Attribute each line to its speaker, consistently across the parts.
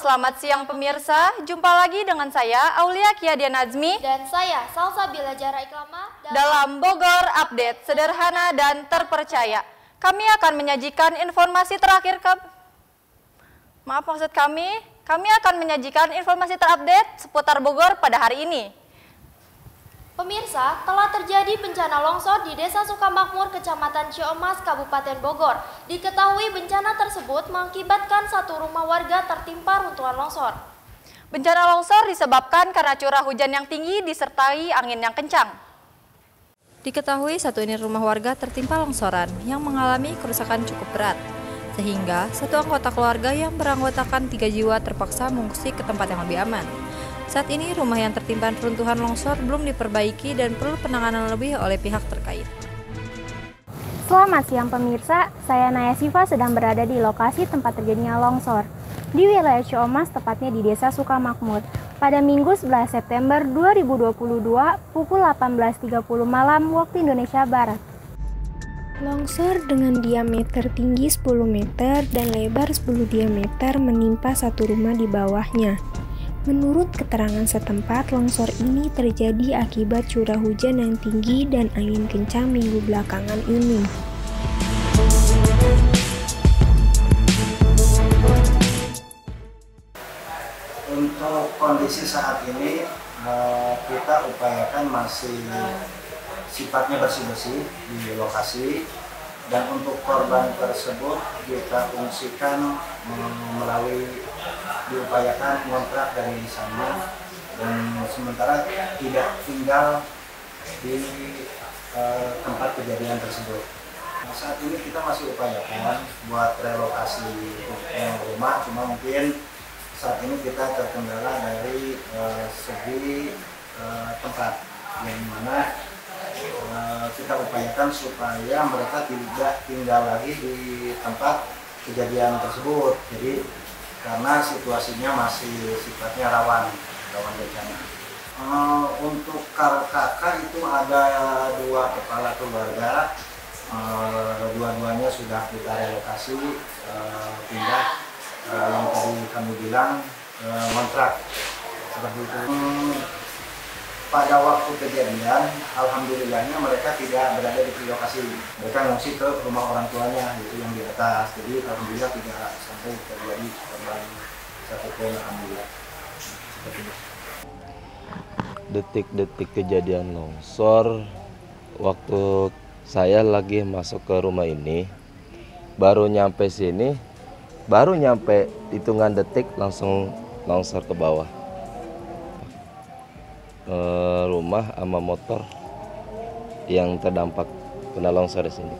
Speaker 1: selamat siang pemirsa. Jumpa lagi dengan saya, Aulia Kiadia Nazmi.
Speaker 2: Dan saya, Salsabila Jara Iklama.
Speaker 1: Dalam Bogor Update, sederhana dan terpercaya. Kami akan menyajikan informasi terakhir kami akan menyajikan informasi terupdate seputar Bogor pada hari ini.
Speaker 2: Pemirsa, telah terjadi bencana longsor di Desa Sukamakmur, Kecamatan Ciomas, Kabupaten Bogor. Diketahui bencana tersebut mengakibatkan satu rumah warga tertimpa runtuhan longsor.
Speaker 1: Bencana longsor disebabkan karena curah hujan yang tinggi disertai angin yang kencang. Diketahui satu unit rumah warga tertimpa longsoran yang mengalami kerusakan cukup berat. Sehingga satu anggota keluarga yang beranggotakan 3 jiwa terpaksa mengungsi ke tempat yang lebih aman. Saat ini rumah yang tertimpa runtuhan longsor belum diperbaiki dan perlu penanganan lebih oleh pihak terkait.
Speaker 3: Selamat siang pemirsa, saya Naya Siva sedang berada di lokasi tempat terjadinya longsor di wilayah Ciomas, tepatnya di Desa Sukamakmur. Pada Minggu 11 September 2022 pukul 18.30 malam waktu Indonesia Barat. Longsor dengan diameter tinggi 10 meter dan lebar 10 diameter menimpa satu rumah di bawahnya. Menurut keterangan setempat, longsor ini terjadi akibat curah hujan yang tinggi dan angin kencang minggu belakangan ini.
Speaker 4: Untuk kondisi saat ini, kita upayakan masih sifatnya bersih-bersih di lokasi, dan untuk korban tersebut kita fungsikan melalui diupayakan kontrak dari sana, dan sementara tidak tinggal di tempat kejadian tersebut. Nah, saat ini kita masih upayakan buat relokasi rumah, cuma mungkin saat ini kita terkendala dari segi tempat, yang mana kita upayakan supaya mereka tidak tinggal lagi di tempat kejadian tersebut. Jadi karena situasinya masih sifatnya rawan bencana. Untuk KK itu ada 2 kepala keluarga, dua-duanya sudah kita relokasi pindah, yang tadi kami bilang kontrak seperti itu. Pada waktu kejadian, alhamdulillahnya mereka tidak berada di lokasi, mereka ngungsi ke rumah orang tuanya, itu yang di atas. Jadi alhamdulillah tidak sampai terjadi korban satupun, alhamdulillah.
Speaker 5: Detik-detik kejadian longsor, waktu saya lagi masuk ke rumah ini, baru nyampe sini, baru nyampe hitungan detik langsung longsor ke bawah. Rumah sama motor yang terdampak kena longsor di sini.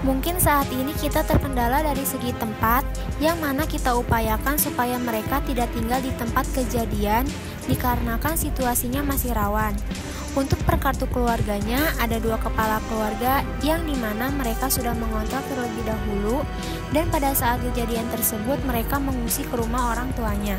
Speaker 3: Mungkin saat ini kita terkendala dari segi tempat, yang mana kita upayakan supaya mereka tidak tinggal di tempat kejadian dikarenakan situasinya masih rawan. Untuk per kartu keluarganya ada 2 kepala keluarga yang dimana mereka sudah mengontrak terlebih dahulu, dan pada saat kejadian tersebut mereka mengungsi ke rumah orang tuanya.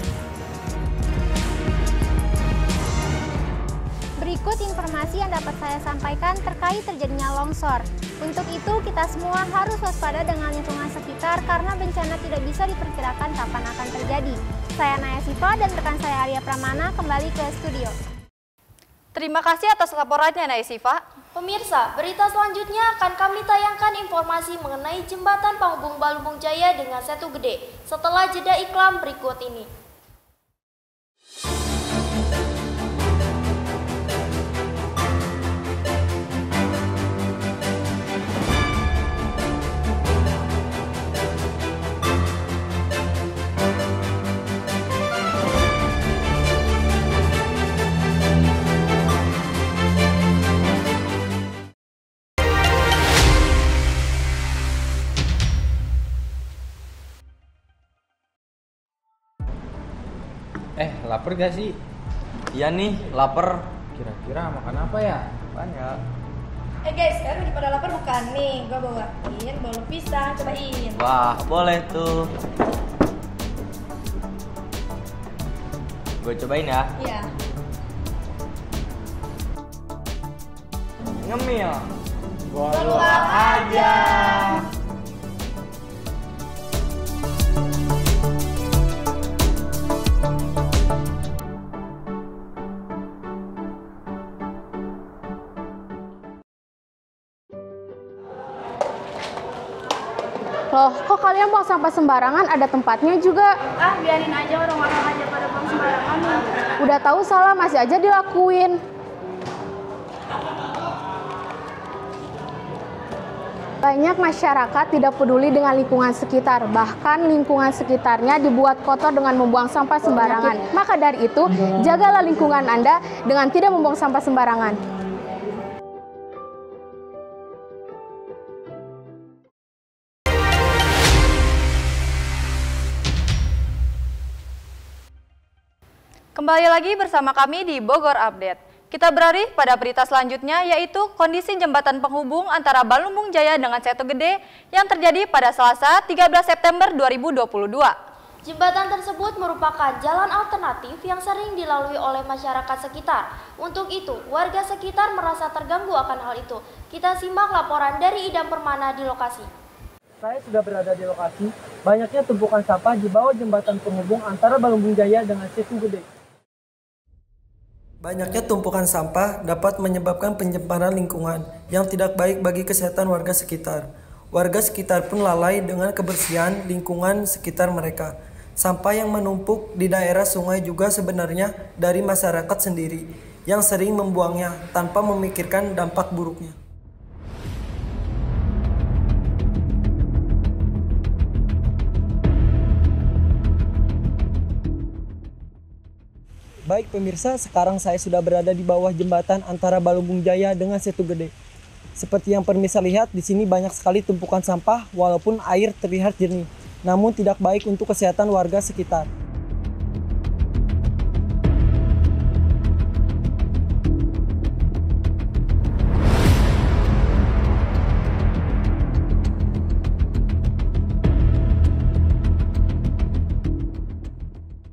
Speaker 3: Berikut informasi yang dapat saya sampaikan terkait terjadinya longsor. Untuk itu, kita semua harus waspada dengan lingkungan sekitar karena bencana tidak bisa diperkirakan kapan akan terjadi. Saya Naya Siva dan rekan saya Arya Pramana kembali ke studio.
Speaker 1: Terima kasih atas laporannya, Naya Siva.
Speaker 2: Pemirsa, berita selanjutnya akan kami tayangkan informasi mengenai jembatan penghubung Balubung Jaya dengan Setu Gede setelah jeda iklan berikut ini.
Speaker 6: Lapar gak sih?
Speaker 7: Iya nih, lapar.
Speaker 6: Kira-kira makan apa ya?
Speaker 7: Banyak.
Speaker 1: Guys, sekarang lagi pada lapar bukan nih? Gua bawain bolu pisang, cobain.
Speaker 7: Wah, boleh tuh. Gue cobain ya.
Speaker 1: Iya.
Speaker 7: Ngemil.
Speaker 6: Peluang aja.
Speaker 3: Loh, kok kalian buang sampah sembarangan? Ada tempatnya juga.
Speaker 8: Ah, biarin aja orang-orang aja pada buang sembarangan.
Speaker 3: Udah tahu salah, masih aja dilakuin. Banyak masyarakat tidak peduli dengan lingkungan sekitar, bahkan lingkungan sekitarnya dibuat kotor dengan membuang sampah sembarangan. Maka dari itu, jagalah lingkungan Anda dengan tidak membuang sampah sembarangan.
Speaker 1: Kembali lagi bersama kami di Bogor Update. Kita beralih pada berita selanjutnya, yaitu kondisi jembatan penghubung antara Balumbung Jaya dengan Setu Gede yang terjadi pada Selasa 13 September 2022.
Speaker 2: Jembatan tersebut merupakan jalan alternatif yang sering dilalui oleh masyarakat sekitar. Untuk itu, warga sekitar merasa terganggu akan hal itu. Kita simak laporan dari Idam Permana di lokasi.
Speaker 9: Saya sudah berada di lokasi, banyaknya tumpukan sampah di bawah jembatan penghubung antara Balumbung Jaya dengan Setu Gede. Banyaknya tumpukan sampah dapat menyebabkan pencemaran lingkungan yang tidak baik bagi kesehatan warga sekitar. Warga sekitar pun lalai dengan kebersihan lingkungan sekitar mereka. Sampah yang menumpuk di daerah sungai juga sebenarnya dari masyarakat sendiri yang sering membuangnya tanpa memikirkan dampak buruknya. Baik pemirsa, sekarang saya sudah berada di bawah jembatan antara Balumbung Jaya dengan Setu Gede. Seperti yang pemirsa lihat, di sini banyak sekali tumpukan sampah walaupun air terlihat jernih, namun tidak baik untuk kesehatan warga sekitar.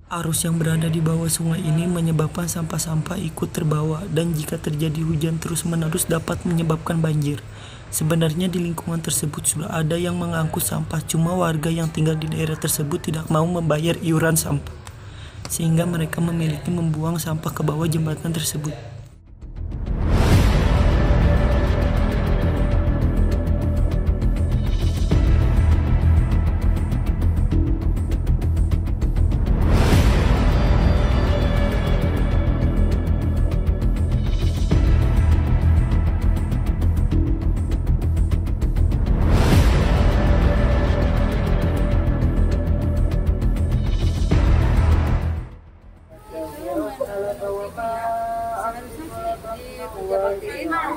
Speaker 9: Arus yang berada di bawah sungai ini menyebabkan sampah-sampah ikut terbawa dan jika terjadi hujan terus-menerus dapat menyebabkan banjir. Sebenarnya di lingkungan tersebut sudah ada yang mengangkut sampah, cuma warga yang tinggal di daerah tersebut tidak mau membayar iuran sampah, sehingga mereka memiliki membuang sampah ke bawah jembatan tersebut.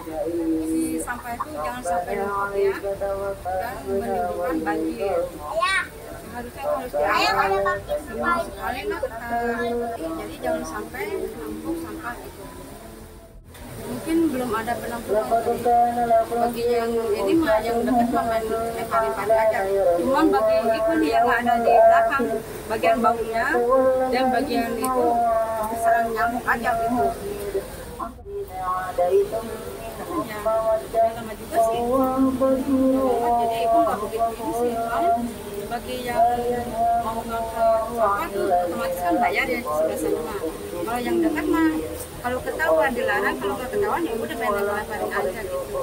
Speaker 8: Si sampah itu jangan sampai numpuk ya, dan menimbulkan banjir. Harusnya harus diangkat seminggu sekali lah, jadi jangan sampai numpuk sampah itu. Mungkin belum ada penampungan bagi yang ini mah yang dekat mah main lemparin aja. Cuman bagi itu yang ada di belakang bagian baunya dan bagian itu serang nyamuk aja gitu. Ya, lama juga sih. Jadi ibu nggak begitu ini sih. Bagi yang mau ngangkut sampah tuh otomatis kan bayar ya di sebelah sana mah. Kalau yang dekat mah kalau ketahuan dilarang, kalau nggak ketahuan ya udah main lemparin aja gitu.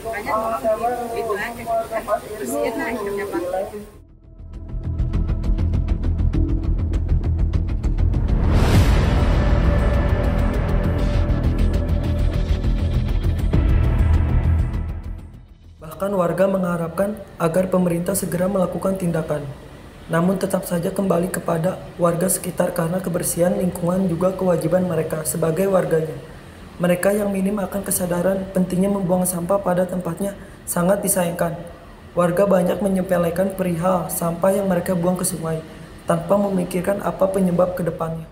Speaker 8: Makanya ngomong gitu aja gitu kan. Bersihin lah hidupnya bangsa. Bahkan warga mengharapkan agar pemerintah segera melakukan tindakan. Namun tetap saja kembali kepada warga sekitar karena kebersihan lingkungan juga kewajiban mereka sebagai warganya. Mereka yang minim akan kesadaran pentingnya membuang sampah pada tempatnya sangat disayangkan. Warga banyak menyepelekan perihal sampah yang mereka buang ke sungai tanpa memikirkan apa penyebab ke depannya.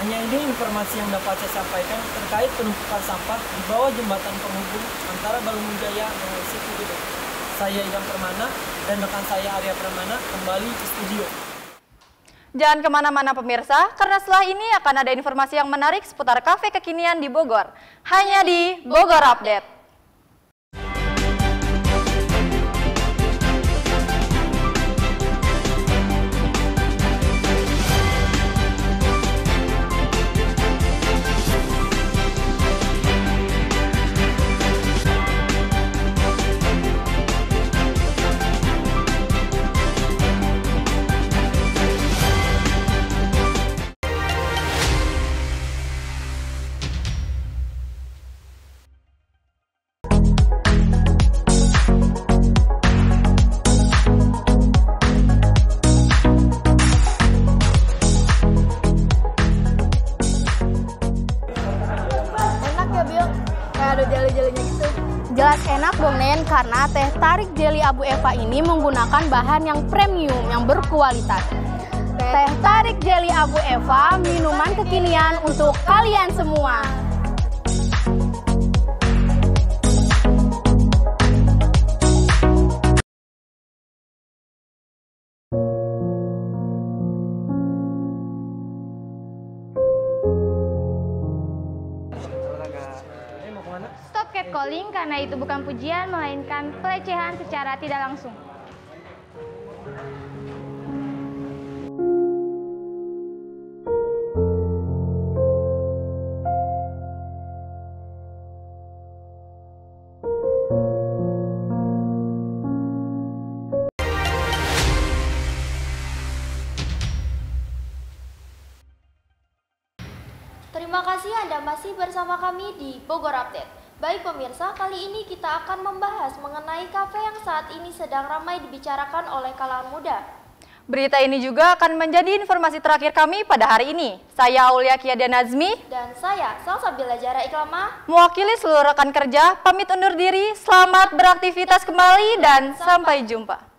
Speaker 8: Hanya ini informasi yang dapat saya sampaikan terkait penumpukan sampah di bawah jembatan penghubung antara Balumbung Jaya dengan Setu Gede. Saya Idam Permana dan rekan saya Arya Permana kembali ke studio.
Speaker 1: Jangan kemana-mana pemirsa, karena setelah ini akan ada informasi yang menarik seputar kafe kekinian di Bogor. Hanya di Bogor Update.
Speaker 3: karena teh tarik Jelly Abu Eva ini menggunakan bahan yang premium, yang berkualitas. Teh tarik Jelly Abu Eva, minuman kekinian untuk kalian semua. Stop catcalling karena itu bukan pujian, melainkan pelecehan secara tidak langsung.
Speaker 2: Terima kasih Anda masih bersama kami di Bogor Update. Baik pemirsa, kali ini kita akan membahas mengenai kafe yang saat ini sedang ramai dibicarakan oleh kalangan muda.
Speaker 1: Berita ini juga akan menjadi informasi terakhir kami pada hari ini. Saya Aulia Kiadia Nazmi
Speaker 2: Dan saya, Salsabila Jara Iklama,
Speaker 1: mewakili seluruh rekan kerja, pamit undur diri. Selamat beraktivitas kembali dan sampai jumpa.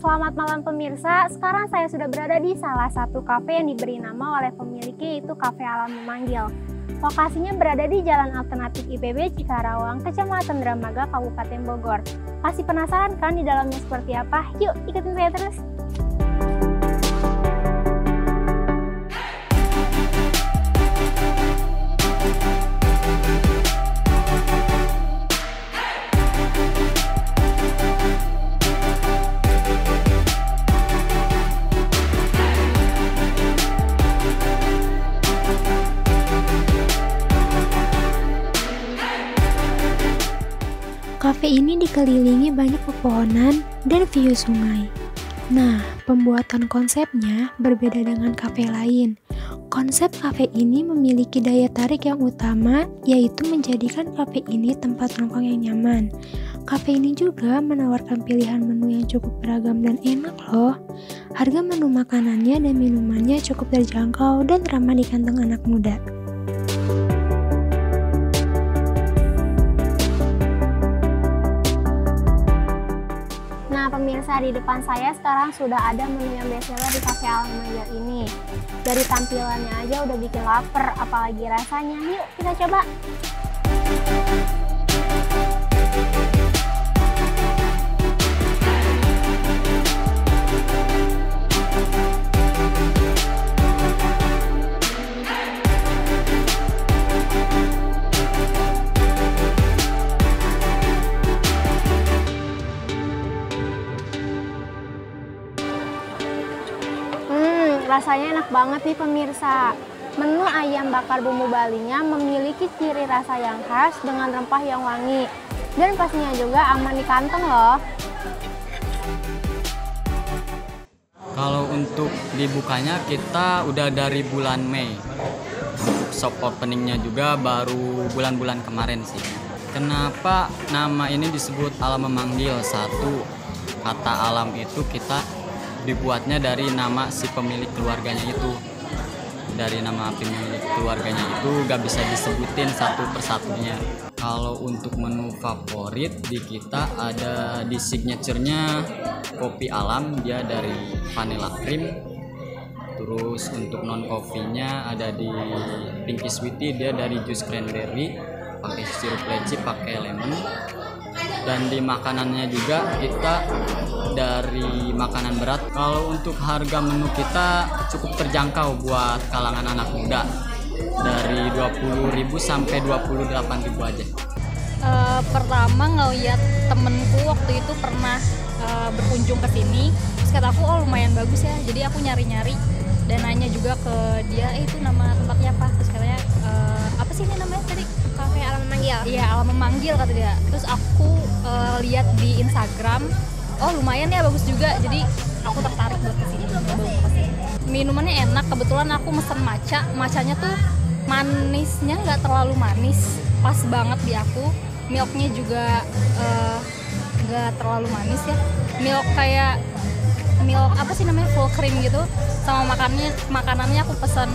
Speaker 3: Selamat malam pemirsa, sekarang saya sudah berada di salah satu kafe yang diberi nama oleh pemiliknya, yaitu Kafe Alam Memanggil. Lokasinya berada di Jalan Alternatif IPB Cikarawang, Kecamatan Dramaga, Kabupaten Bogor. Masih penasaran kan di dalamnya seperti apa? Yuk ikutin saya terus! Kafe ini dikelilingi banyak pepohonan dan view sungai. Nah, pembuatan konsepnya berbeda dengan kafe lain. Konsep kafe ini memiliki daya tarik yang utama, yaitu menjadikan kafe ini tempat nongkrong yang nyaman. Kafe ini juga menawarkan pilihan menu yang cukup beragam dan enak loh. Harga menu makanannya dan minumannya cukup terjangkau dan ramah di kantong anak muda. Pemirsa, di depan saya sekarang sudah ada menu yang bestseller di Kafe Alam Memanggil ini. Dari tampilannya aja udah bikin lapar, apalagi rasanya. Yuk kita coba. Rasanya enak banget nih pemirsa. Menu ayam bakar bumbu Balinya memiliki ciri rasa yang khas dengan rempah yang wangi. Dan pastinya juga aman di kantong loh.
Speaker 7: Kalau untuk dibukanya kita udah dari bulan Mei. Shop openingnya juga baru bulan-bulan kemarin sih. Kenapa nama ini disebut Alam Memanggil? Satu, kata alam itu kita dibuatnya dari nama si pemilik keluarganya itu. Dari nama pemilik keluarganya itu gak bisa disebutin satu persatunya. Kalau untuk menu favorit di kita ada di signaturenya kopi alam, dia dari vanilla cream. Terus untuk non coffee-nya ada di pinky sweetie, dia dari jus cranberry, pakai sirup leci, pakai lemon. Dan di makanannya juga kita dari makanan berat. Kalau untuk harga menu kita cukup terjangkau buat kalangan anak muda, dari 20.000 sampai 28.000 aja.
Speaker 1: Pertama ngeliat temenku waktu itu pernah berkunjung ke sini, terus kata aku oh lumayan bagus ya, jadi aku nyari-nyari dan nanya juga ke dia itu nama tempatnya apa, terus katanya apa sih ini namanya tadi?
Speaker 3: Kafe Alam Memanggil.
Speaker 1: Iya, Alam Memanggil kata dia. Terus aku lihat di Instagram, oh lumayan ya bagus juga, jadi aku tertarik buat kesini. Minumannya enak, kebetulan aku mesen macanya tuh manisnya nggak terlalu manis, pas banget di aku. Milknya juga agak terlalu manis ya. Milk kayak milk apa sih namanya, full cream gitu. Sama makanannya aku pesan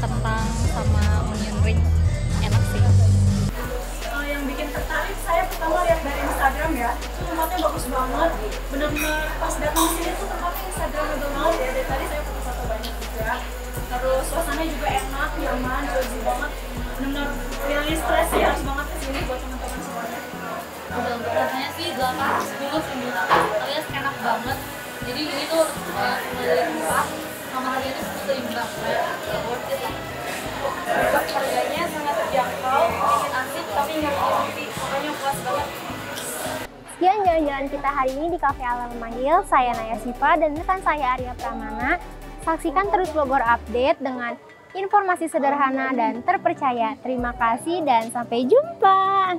Speaker 1: kentang sama onion ring, enak sih.
Speaker 10: Yang bikin tertarik saya pertama lihat dari Instagram ya, itu tempatnya bagus banget, benar-benar pas datang sini tuh tempatnya Instagramable banget ya. Dari tadi saya foto-foto banyak juga, terus suasananya juga enak, nyaman, cozy banget, benar-benar feeling stres sih, harus banget kesini buat teman-teman semuanya.
Speaker 11: Udah untuk rasanya sih 8/10 alias enak banget. Jadi ini tuh dari murah sama harganya tuh seimbang, worth it lah.
Speaker 10: Harganya sangat terjangkau, bikin asik tapi nggak kopi, pokoknya puas banget.
Speaker 3: Sekian jalan-jalan kita hari ini di Cafe Alam Manggil. Saya Naya Siva dan rekan saya Arya Pramana. Saksikan terus Bogor Update dengan informasi sederhana dan terpercaya. Terima kasih dan sampai jumpa.